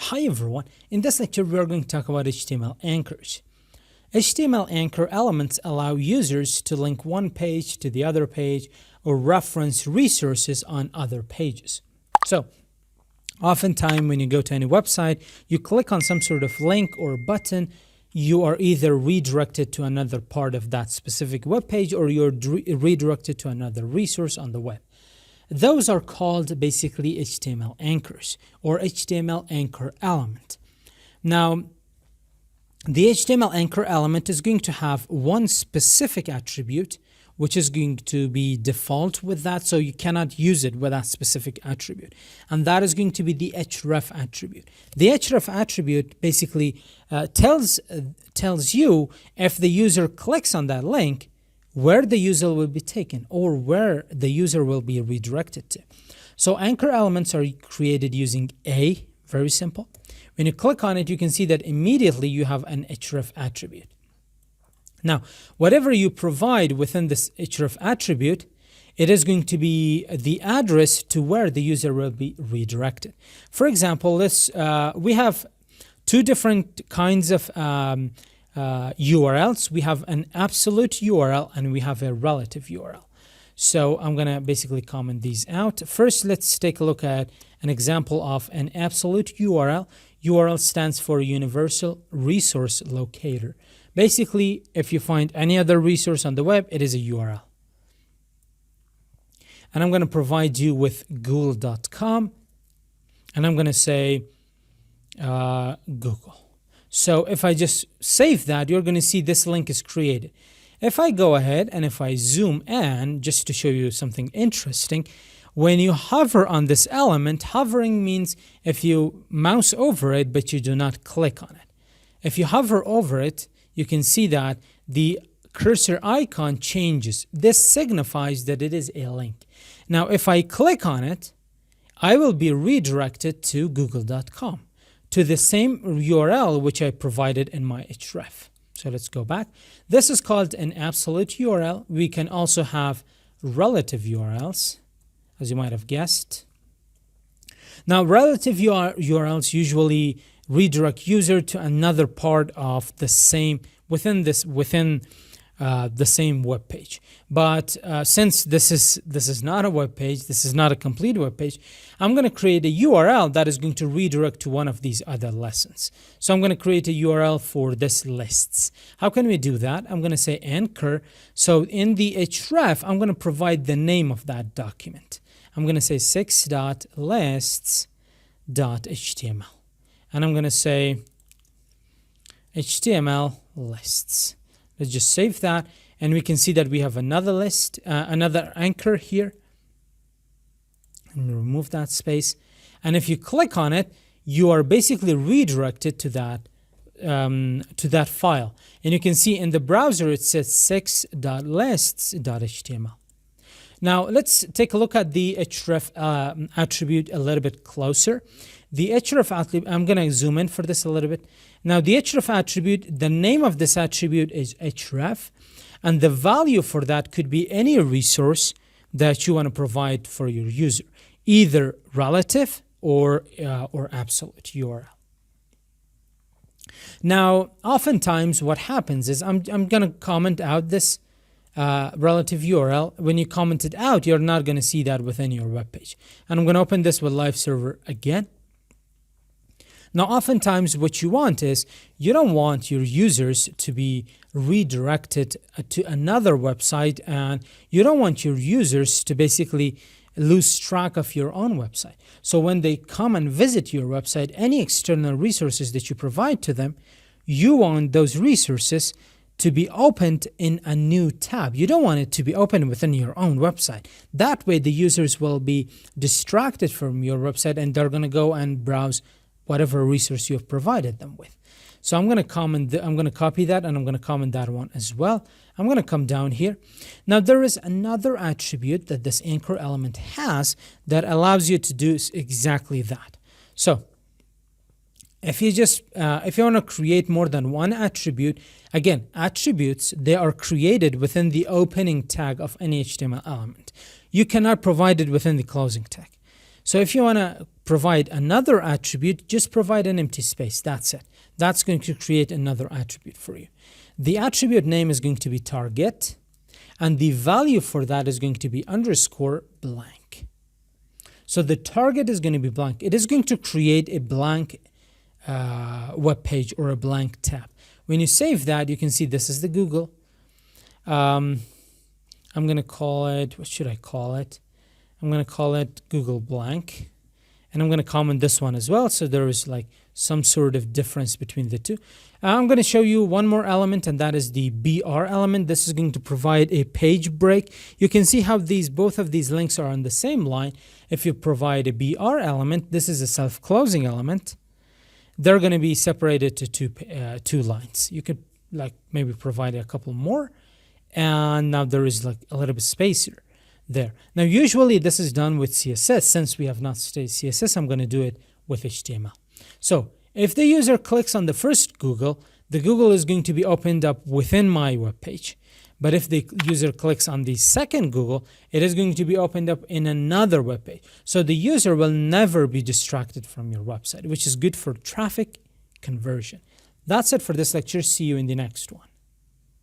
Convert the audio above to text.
Hi everyone, in this lecture we are going to talk about HTML anchors. HTML anchor elements allow users to link one page to the other page or reference resources on other pages. So, oftentimes when you go to any website, you click on some sort of link or button, you are either redirected to another part of that specific web page or you're redirected to another resource on the web. Those are called basically HTML anchors or HTML anchor element. Now, the HTML anchor element is going to have one specific attribute, which is going to be default with that, so you cannot use it with that specific attribute. And that is going to be the Href attribute. The Href attribute basically tells you if the user clicks on that link, where the user will be taken or where the user will be redirected to. So anchor elements are created using A, very simple. When you click on it, you can see that immediately you have an Href attribute. Now, whatever you provide within this Href attribute, it is going to be the address to where the user will be redirected. For example, we have two different kinds of URLs. We have an absolute URL and we have a relative URL. So I'm going to basically comment these out. First, let's take a look at an example of an absolute URL. URL stands for Universal Resource Locator. Basically, if you find any other resource on the web, it is a URL. And I'm going to provide you with google.com and I'm going to say Google. So if I just save that, you're going to see this link is created. If I go ahead and if I zoom in, just to show you something interesting, when you hover on this element, hovering means if you mouse over it, but you do not click on it. If you hover over it, you can see that the cursor icon changes. This signifies that it is a link. Now, if I click on it, I will be redirected to google.com. to the same URL which I provided in my Href. So let's go back. This is called an absolute URL. We can also have relative URLs, as you might have guessed. Now, relative URLs usually redirect user to another part of the same within the same web page. But since this is not a web page, this is not a complete web page, I'm going to create a URL that is going to redirect to one of these other lessons. So I'm going to create a URL for this lists. How can we do that? I'm going to say anchor. So in the Href, I'm going to provide the name of that document. I'm going to say 6.lists.html. And I'm going to say HTML lists. Let's just save that, and we can see that we have another list, another anchor here. And remove that space. And if you click on it, you are basically redirected to that file. And you can see in the browser it says 6.lists.html. Now let's take a look at the Href attribute a little bit closer. The Href attribute, I'm going to zoom in for this a little bit. Now the Href attribute, the name of this attribute is Href, and the value for that could be any resource that you want to provide for your user, either relative or absolute URL. Now, oftentimes what happens is I'm going to comment out this relative URL. When you comment it out, you're not going to see that within your web page. And I'm going to open this with live server again. Now, oftentimes what you want is you don't want your users to be redirected to another website, and you don't want your users to basically lose track of your own website. So when they come and visit your website, any external resources that you provide to them, you want those resources to be opened in a new tab. You don't want it to be open within your own website. That way the users will be distracted from your website and they're going to go and browse whatever resource you have provided them with. So I'm going to copy that and I'm going to comment that one as well. I'm going to come down here. Now there is another attribute that this anchor element has that allows you to do exactly that. So if you want to create more than one attribute, again, attributes, they are created within the opening tag of any HTML element. You cannot provide it within the closing tag. So if you want to provide another attribute, just provide an empty space. That's it. That's going to create another attribute for you. The attribute name is going to be target, and the value for that is going to be underscore blank. So the target is going to be blank. It is going to create a blank web page or a blank tab. When you save that, you can see this is the Google. I'm going to call it, what should I call it? I'm going to call it Google blank. And I'm going to comment this one as well, so there is like some sort of difference between the two. I'm going to show you one more element, and that is the BR element. This is going to provide a page break. You can see how both of these links are on the same line. If you provide a BR element, this is a self-closing element. They're going to be separated to two lines. You could like maybe provide a couple more, and now there is like a little bit space here. There. Now, usually this is done with CSS. Since we have not studied CSS, I'm going to do it with HTML. So if the user clicks on the first Google, the Google is going to be opened up within my web page. But if the user clicks on the second Google, it is going to be opened up in another web page. So the user will never be distracted from your website, which is good for traffic conversion. That's it for this lecture. See you in the next one.